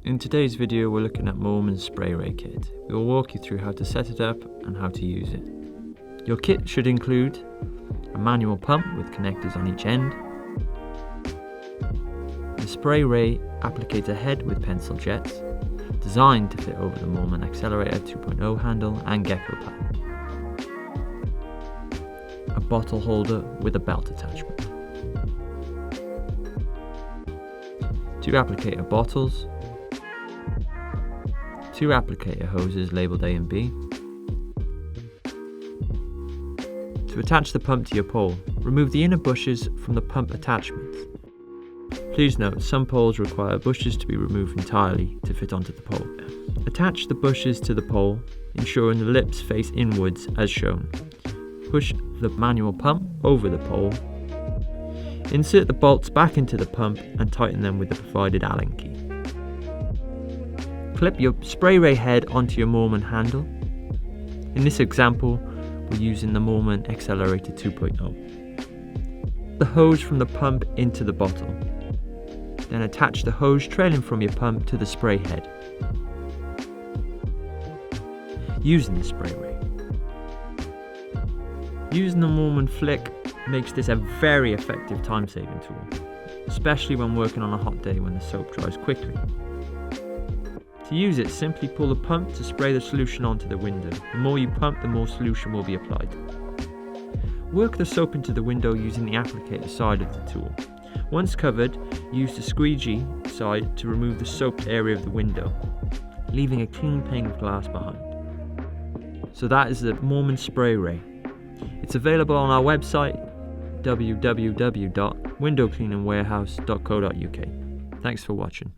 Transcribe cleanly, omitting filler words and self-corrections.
In today's video we're looking at Moerman Spray-Ray kit. We will walk you through how to set it up and how to use it. Your kit should include a manual pump with connectors on each end, the Spray-Ray applicator head with pencil jets, designed to fit over the Moerman Accelerator 2.0 handle and gecko pad, a bottle holder with a belt attachment, 2 applicator bottles, 2 applicator hoses labelled A and B. To attach the pump to your pole, remove the inner bushes from the pump attachments. Please note, some poles require bushes to be removed entirely to fit onto the pole. Attach the bushes to the pole, ensuring the lips face inwards as shown. Push the manual pump over the pole. Insert the bolts back into the pump and tighten them with the provided Allen key. Clip your Spray-Ray head onto your Moerman handle. In this example, we're using the Moerman Accelerator 2.0. The hose from the pump into the bottle. Then attach the hose trailing from your pump to the spray head. Using the Spray-Ray. Using the Moerman flick makes this a very effective time-saving tool, especially when working on a hot day when the soap dries quickly. To use it, simply pull the pump to spray the solution onto the window. The more you pump, the more solution will be applied. Work the soap into the window using the applicator side of the tool. Once covered, use the squeegee side to remove the soaked area of the window, leaving a clean pane of glass behind. So that is the Moerman Spray-Ray. It's available on our website www.windowcleaningwarehouse.co.uk. Thanks for watching.